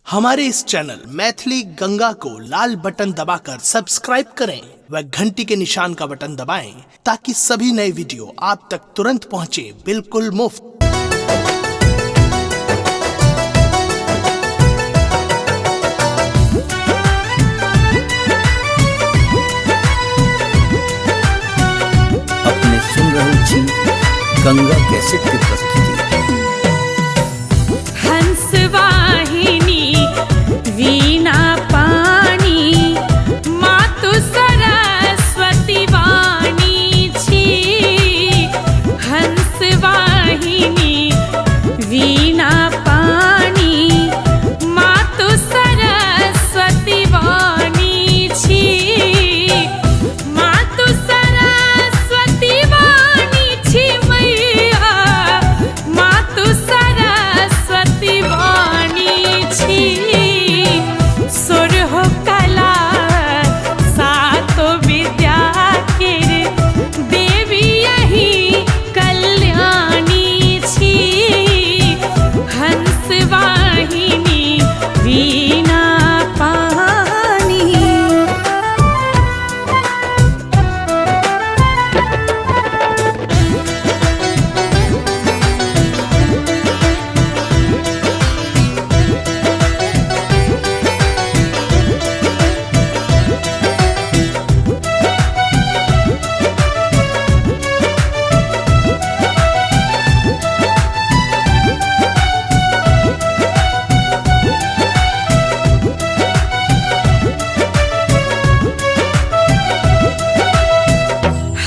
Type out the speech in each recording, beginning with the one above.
हमारे इस चैनल मैथिली गंगा को लाल बटन दबाकर सब्सक्राइब करें व घंटी के निशान का बटन दबाएं ताकि सभी नए वीडियो आप तक तुरंत पहुंचे बिल्कुल मुफ्त। अपने सुन रहे छी गंगा कैसेट की प्रस्तुति। हंसवाहिनी वीणा पानी मातु सरस्वती वाणी छी। हंसवाहिनी वीणा पानी मातु सरस्वती वाणी छी। मातु सरस्वती वाणी छी मैया, मातु सरस्वती वाणी छी। सुरहो कला सातो विद्या केर देवी यही कल्याणी छी। हंसवाहिनी वीणा पानी।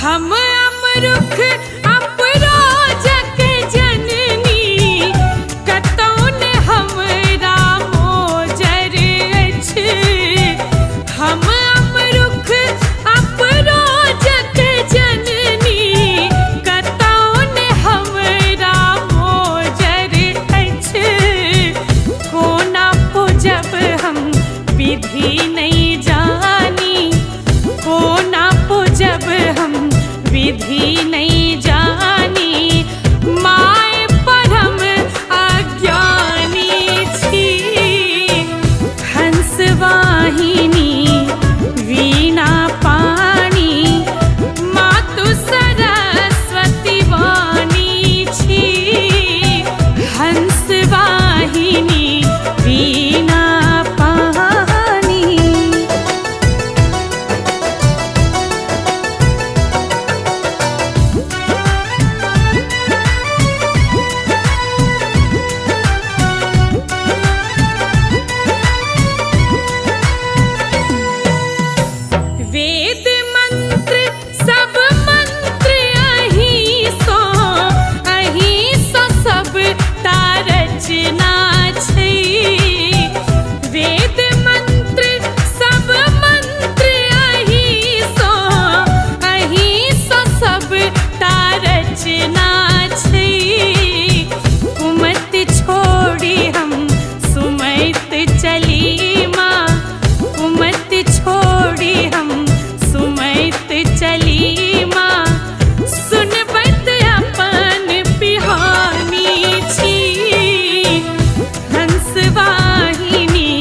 हम अमरुख अपरोजक जननी, कतौन हमरा मोजर अछि। हम अमरुख अपरोजक जननी, कतौन हमरा मोजर अछि। कोना पूजब हम विधि नहीं जानी, कोना पूजब हम विधि नहीं जानी। माय परम अज्ञानी छी। हंसवाहिनी वीणा पानी मातु सरस्वती वाणी छी। हंसवाहिनी वीणा पानी। वेद मंत्र सब मंत्र अहीं सो सब तारचना छै। वेद मंत्र सब मंत्र अहीं सो सब तारचना छै। कुमत छोड़ी हम सुमैत चली माँ, कुमत छोड़ी हम सुमैत चली माँ। सुनबत अपन पिहानी छी। हंसवाहिनी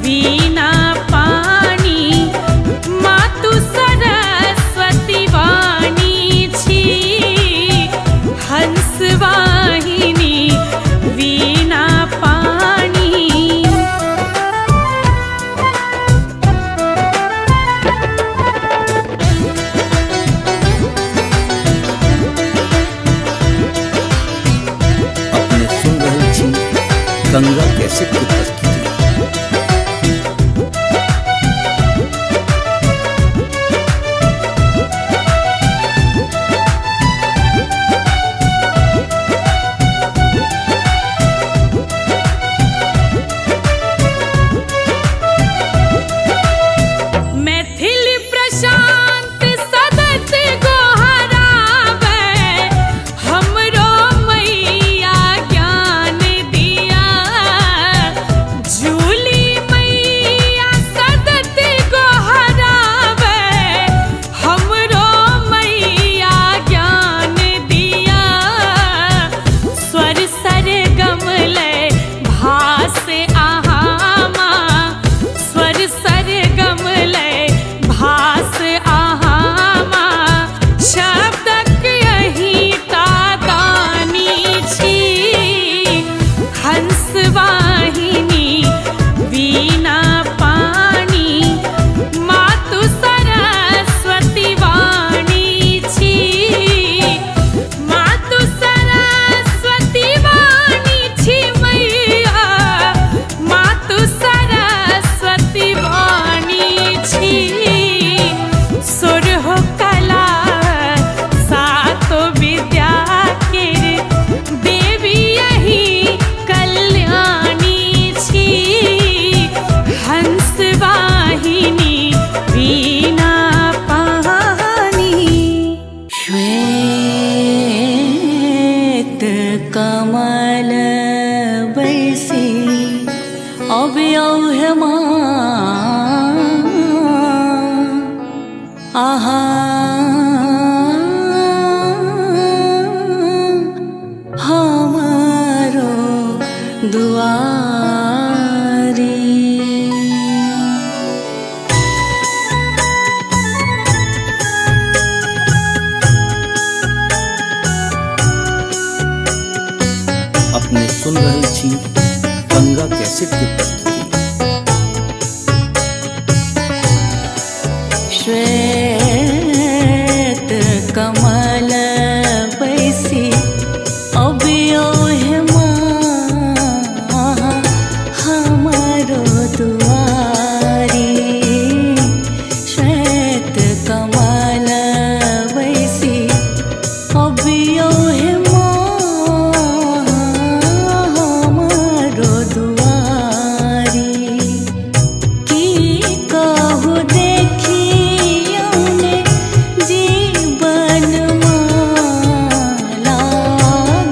वीणा पानी मातु सरस्वती वाणी छी। हंसवाहिनी वीणा पानी। अपने सुन रहे छी गंगा कैसेट की प्रस्तुति। मैथिल प्रशांत सदत गोहरावे, हमरो मैया ज्ञान दिया। वीणा पानी। श्वेत कमल बैसी अव्यय आहा हमारो दुआरी। अपने सुन रहल छी गंगा कैसेट के प्रस्तुति। श्वेत कमल बैसी अव्यय हमारो दुआरी। श्वेत कमल बैसी अव्यय हमारो दुआरी। की कहू देखियौने जीवन माला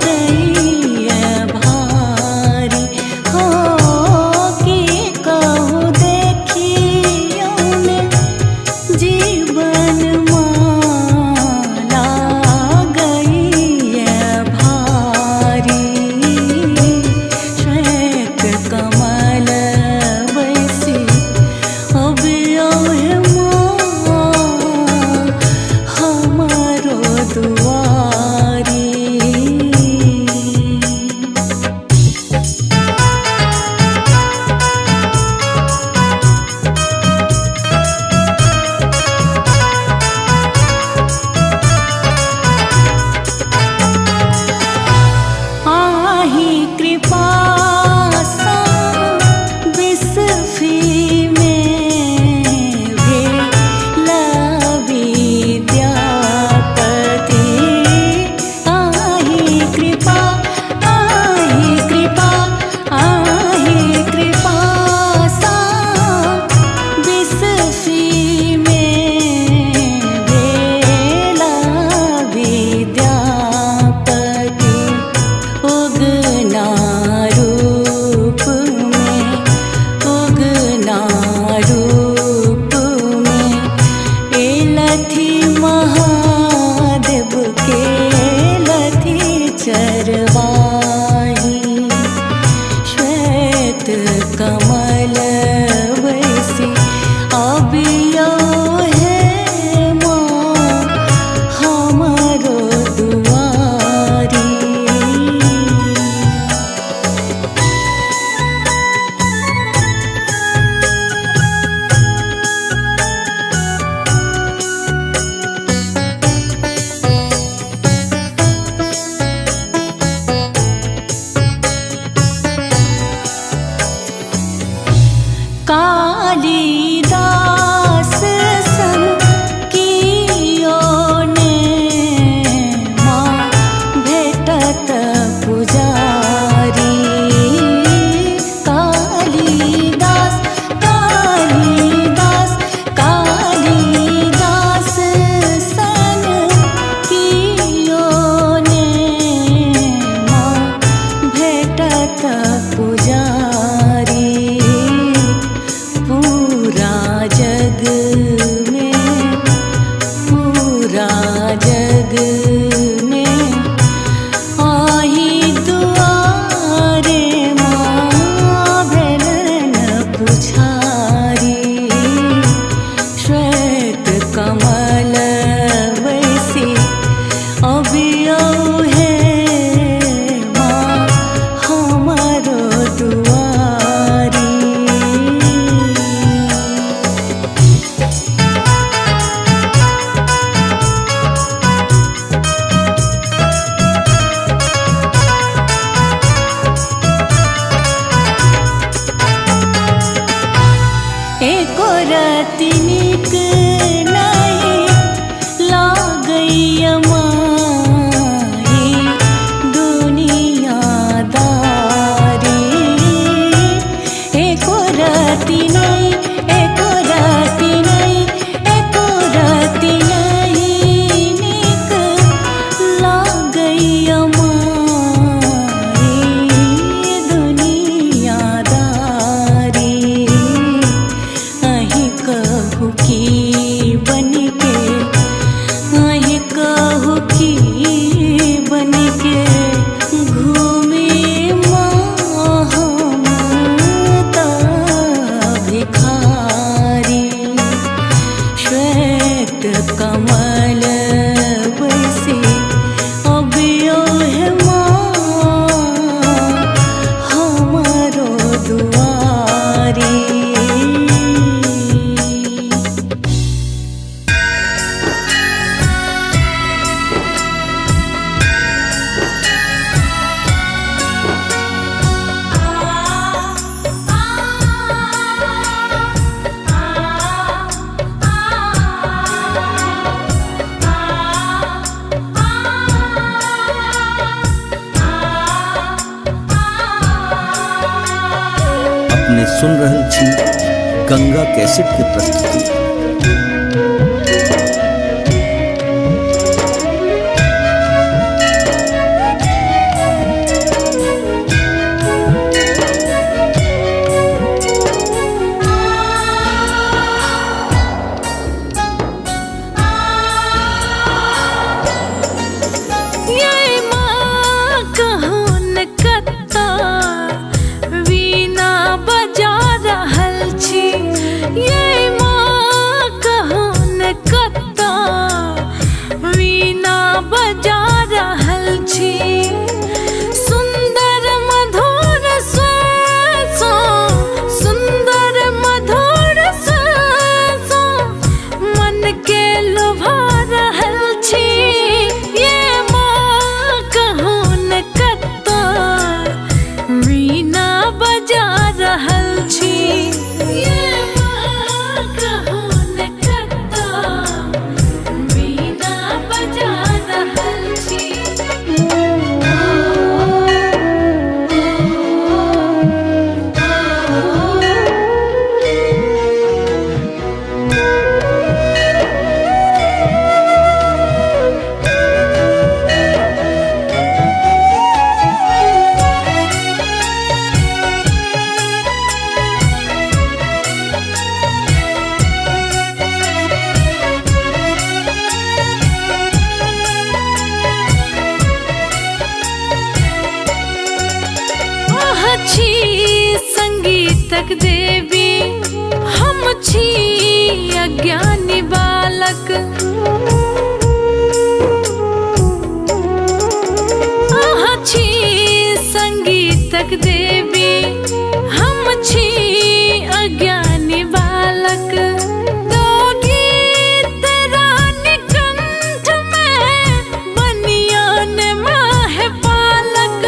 गई भारी। हो की कहू देखियौने जीवन माला गई भारी। श्वेत कमल बैसी अव्यय हमारो दुआरी। आही कृपा सा बिस्फी में भेला विद्यापति। आही कृपा आही कृपा आही कृपा सा बिस्फी में भेला विद्यापति। उगना रूप में उगना रूप में एलथी महादेव के लथी चरवाही। श्वेत कमल बैसी अव्यय हमारो दुआरी। कालिदास सन कियो ने माँ भेटत पुजारी। कालिदास कालिदास कालिदास सन कियो ने माँ भेटत पुजारी। पूरा जग में पूरा जग में आही दुआरे माँ भेलन पुछारी। श्वेत कमल बैसी अव्यय माँ हमारो दुआरी। एको रति नीक नहीं लागैय माही दुनियादारी। एको रति नहीं एको रति नहीं सुन रहल छी गंगा कैसेट के प्रस्तुति। संगीतक देवी हम छी अज्ञानी बालक। आहा छी संगीतक देवी हम छी अज्ञानी बालक। दो गीत रानी कंठ में बनियान माह पालक।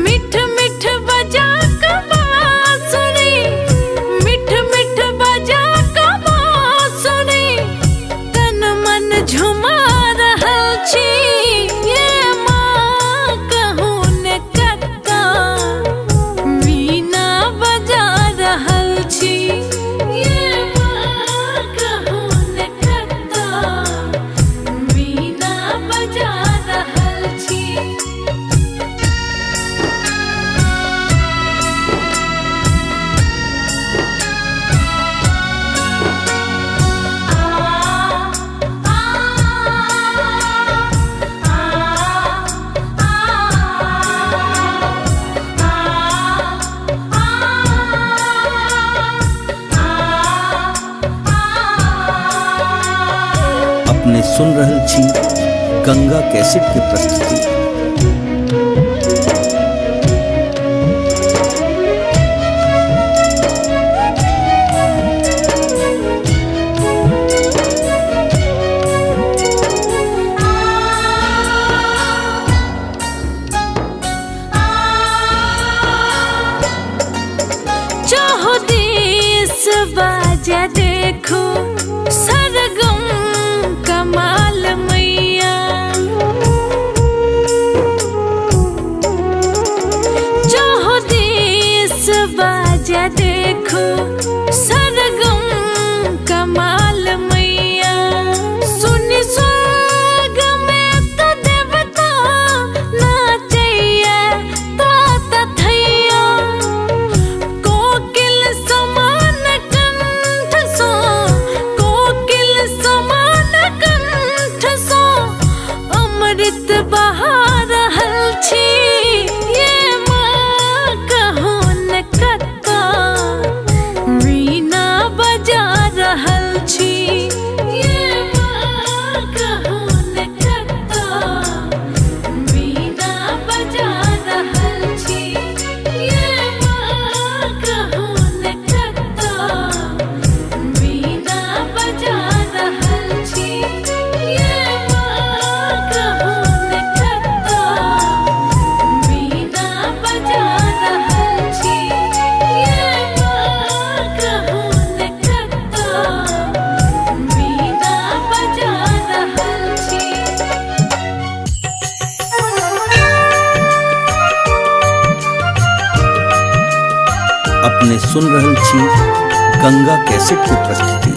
मिठ मिठ बजा अपने सुन रहल छी गंगा कैसेट के प्रस्तुति। चाहो देश बाजा देखो सरगम कमाल मैया। चाहो देश बाजा देखो सरगम कमाल मैया। सुनि स्वर्ग में तो देवता नाचैया तो तथैया। कोकिल समान कंठ सो कोकिल समान कंठ सो अमृत बहा रहल छी। ये माँ कहूँ न कता सुन रहल छी गंगा कैसेट की प्रस्तुति।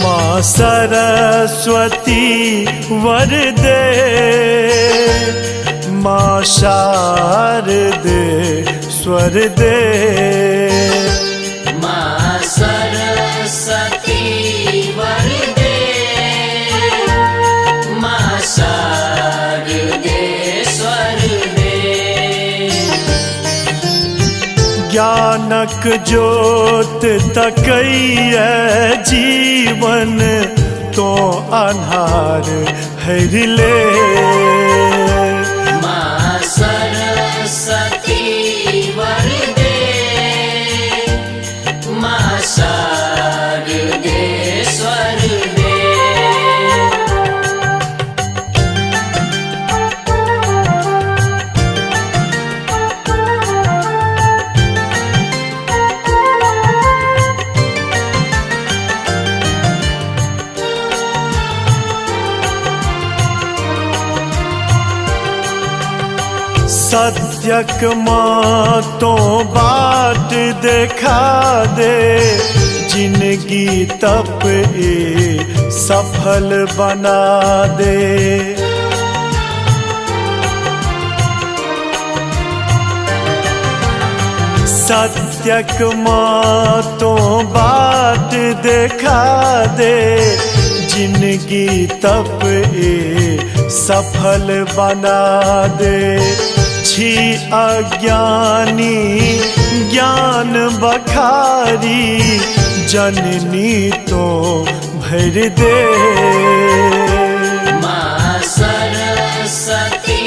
माँ सरस्वती वर दे, माँ शारदे स्वर दे। माँ सरस्वती वर दे, माँ शारदे स्वर दे। ज्ञानक ज्योत तकैया जीवन तो अन्हार हर ले। माँ सरस्वती वर दे, माँ शारदे स्वर दे। सत्यक माँ तो बाट देखा दे, जिंदगी तप ए सफल बना दे। सत्यक माँ तो बाट देखा दे, जिंदगी तप ए सफल बना दे। छी अज्ञानी ज्ञान बखारी, जननी तो भर दे। माँ सरस्वती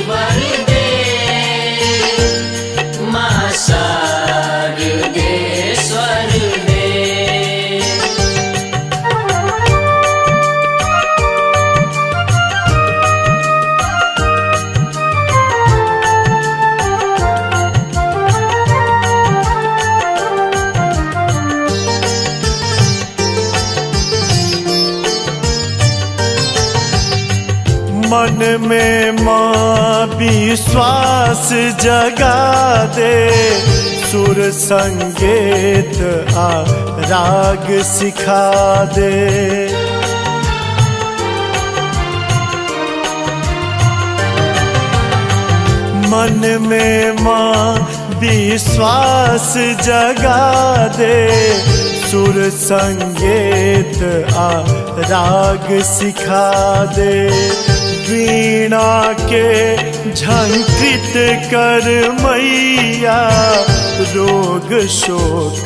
वर दे, माँ शारदे स्वर दे। मन में माँ विश्वास जगा दे, सुर संगीत आ राग सिखा दे। मन में माँ विश्वास जगा दे, सुर संगीत आ राग सिखा दे। वीणा के झंकृत कर मैया, रोग शोक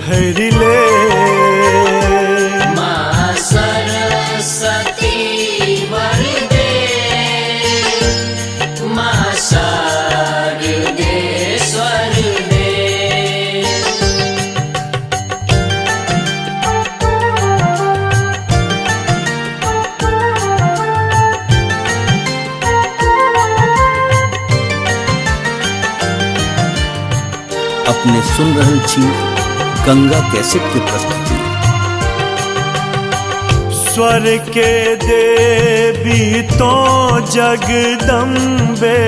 हर ले। माँ सरस्वती वर दे, माँ शारदे स्वर दे। अपने सुन रहल छी गंगा कैसेट की प्रस्तुति। स्वर के देवी तो जगदम्बे,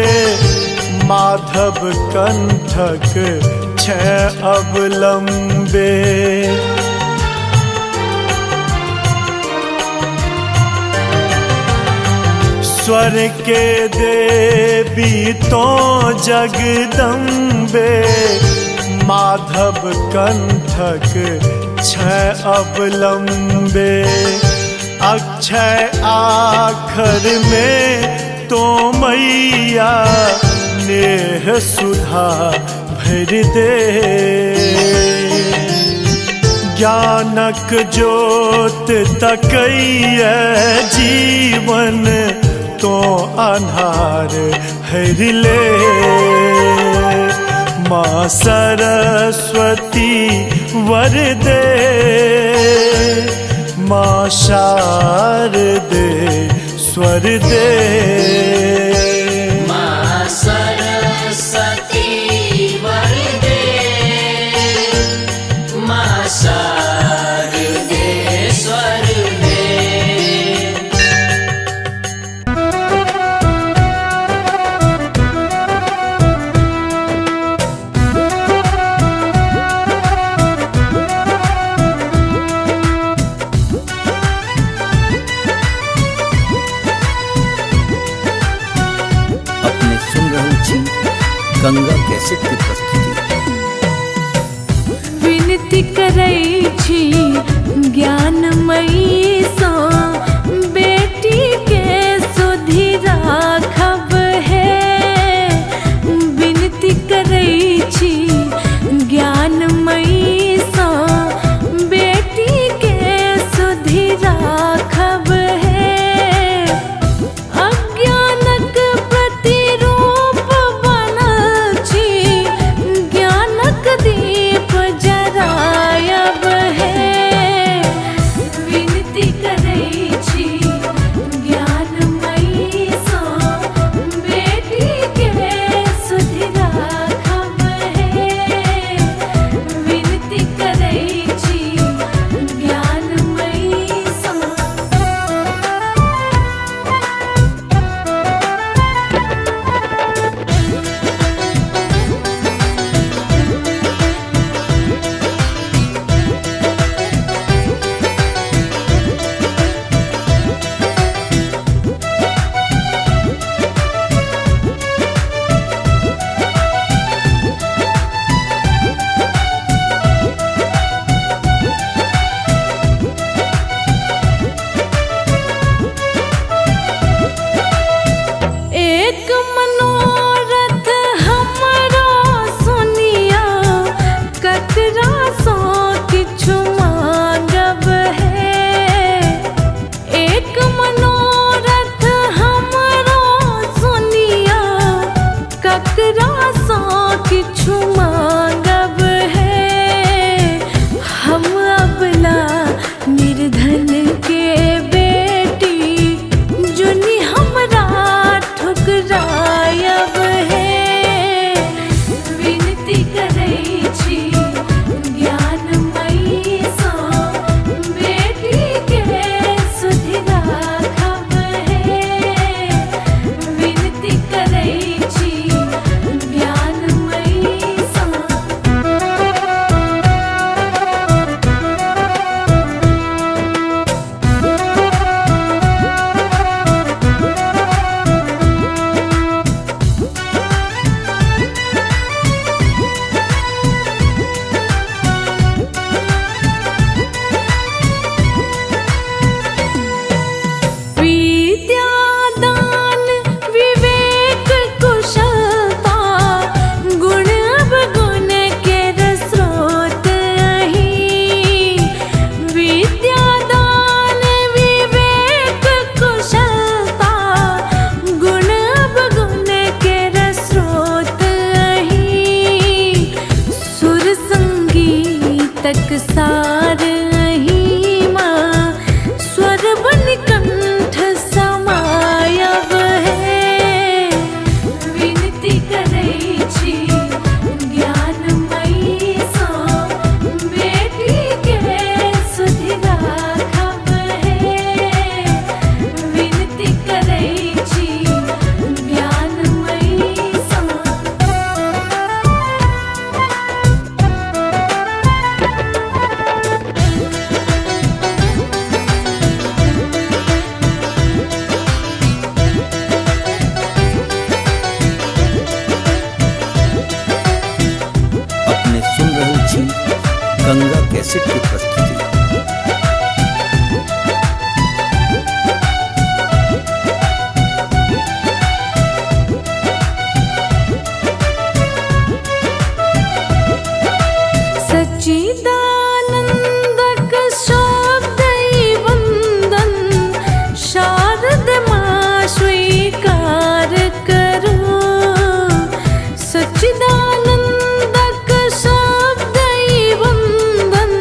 माधव कंठक छह अवलंबे। स्वर के देवी तो जगदम्बे, माधव कंठक छह अवलंबे। अक्षय आखर में तो मैया, नेह सुधा भर दे। ज्ञानक ज्योत तकैया जीवन तो अन्हार हर ले। माँ सरस्वती वर दे, माँ शारदे स्वर दे। माँ सरस्वती वर दे, माँ शारदे स्वर दे। गंगा कैसेट की प्रस्तुति। विनती करै छी ज्ञानमयी सँ बेटी के सुधि राखब है। विनती करै छी ज्ञानमयी सँ बेटी के सुधि राखब है। अज्ञानक प्रतिरूप बनल छी, ज्ञानक दीप जरायब है। विनती करै छी ज्ञानमयी सँ बेटी के सुधि राखब है। विनती करै छी ज्ञानमयी सँ। एक मनोरथ हमरो सुनिया, ककरा सँ किछु मांगब है। एक मनोरथ हमरो सुनिया, ककरा सँ किछु मांगब है। हम अबला निर्धन के बेटी, जुनि हमरा ठुकरायब है। विनती करै छी ज्ञानमयी सँ बेटी के सुधि राखब है। विनती करै छी ज्ञानमयी सँ। विद्यादान विवेक कुशलता, गुण अवगुण केर स्रोत अहि। विद्यादान विवेक कुशलता, गुण अवगुण केर स्रोत अहि। सुर संगीतक सार अहि माँ, स्वर बन कंठ समायब है। विनती करै छी ज्ञानमयी सँ बेटी के सुधि राखब है। विनती करै छी ज्ञानमयी सँ। अपने सुन रहल छी गंगा कैसेट की प्रस्तुति। सच्चिदानंदक शब्द वंदन, शारद माँ स्वीकार करो। सच्चिदानंदक शब्द वंदन,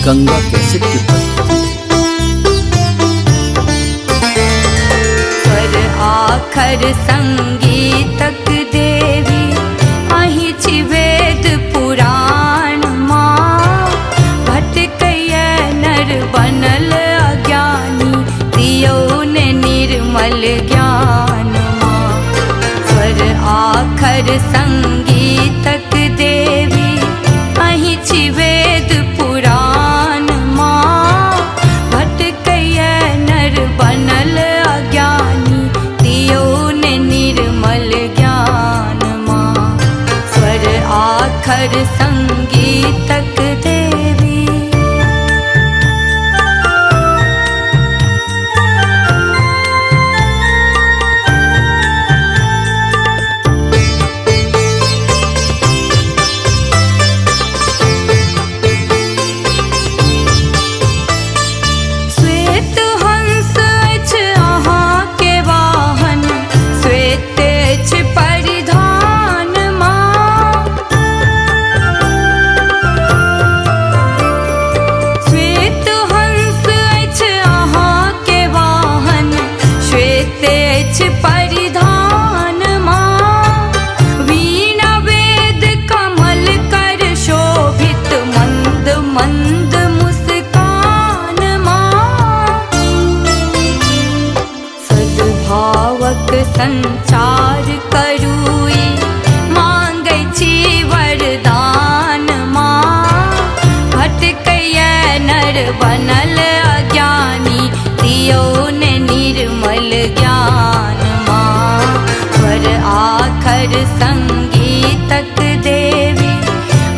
गंगा कैसेट की प्रस्तुति। स्वर आखर संगीतक देवी अहि छी वेद पुराण माँ भटकैय नर बनल अज्ञानी दियो ने निर्मल ज्ञान माँ। स्वर आखर संगीतक देवी अहि छी वेद पुराण माँ भटकैय नर बनल अज्ञानी दियो ने निर्मल ज्ञान माँ। स्वर आखर संगीतक देवी। श्वेत हंस अछि अहाँ के वाहन श्वेत अछि परिधान माँ। श्वेत हंस अछि अहाँ के वाहन श्वेत अछि परिधान माँ। वीणा वेद कमल कर शोभित मंद मंद मुस्कान माँ। सद्भावक संचार करूई मांगै छी वरदान माँ। भटकैय नर बनल अज्ञानी दियो ने निर्मल ज्ञान माँ। स्वर आखर संगीतक देवी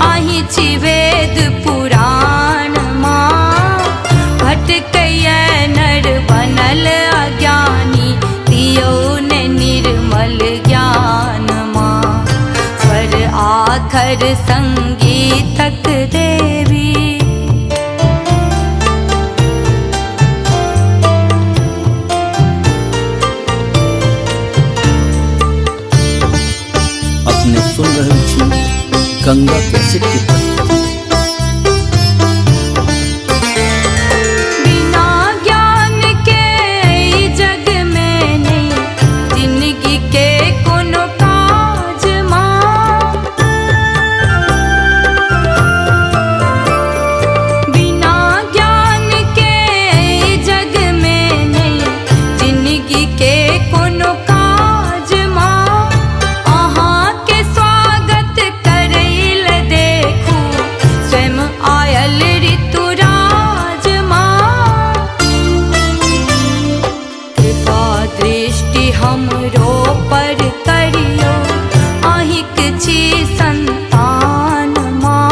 अहि छी वेद पुराण माँ भटकैय नर बनल अज्ञानी दियो ने निर्मल ज्ञान माँ। स्वर आखर संगीतक देवी। अपने सुन रहल छी गंगा कैसेट की प्रस्तुति। बिना ज्ञान के ई जग में नहीं जिंदगी के कोनो काज माँ। बिना ज्ञान के ई जग में नहीं जिंदगी के कोनो काज माँ। अहाँ के स्वागत करैल देखू स्वयं आयल ऋतुराज माँ। कृपा दृष्टि हमरो पर करियो अहिक छी संतान माँ।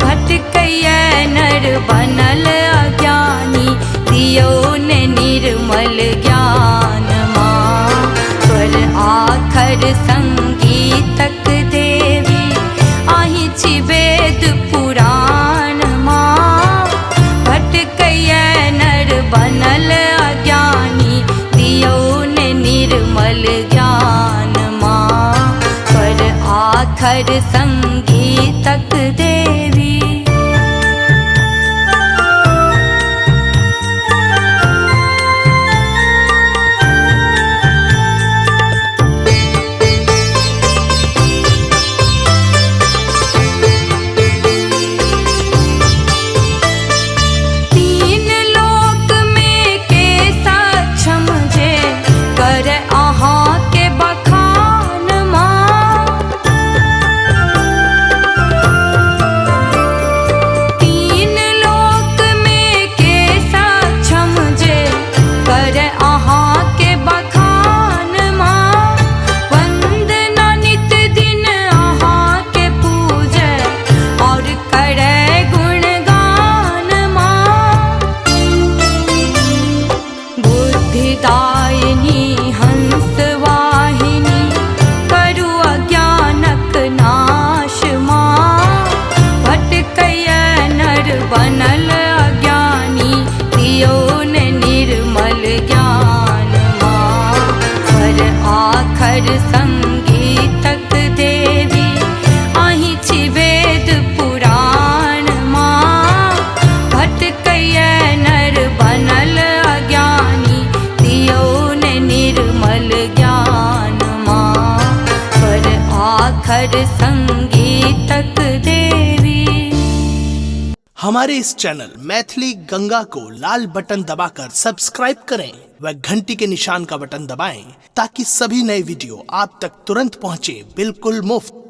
भटकैय नर बनल अज्ञानी दियो ने निर्मल ज्ञान माँ। स्वर आखर संगीतक देवी अहि छी वेद पुराण माँ भटकैय नर बनल अज्ञानी दियो ने निर्मल ज्ञान माँ। स्वर आखर संगीतक देवी। तीन लोक में के सक्षम जे कर अहाँ के बखान माँ। तीन लोक में के सक्षम जे कर अहाँ के बखान माँ। वंदना नित दिन अहाँ के पूजै और करै गुणगान माँ। बुद्धिदायिनी हंस वाहिनी करु अज्ञानक नाश माँ। भटकैय नर बनल अज्ञानी दियो ने निर्मल ज्ञान माँ। स्वर आखर संगीतक देवी अहि छी वेद पुराण माँ। हर संगीतक देवी। हमारे इस चैनल मैथिली गंगा को लाल बटन दबाकर सब्सक्राइब करें व घंटी के निशान का बटन दबाएं ताकि सभी नए वीडियो आप तक तुरंत पहुंचे बिल्कुल मुफ्त।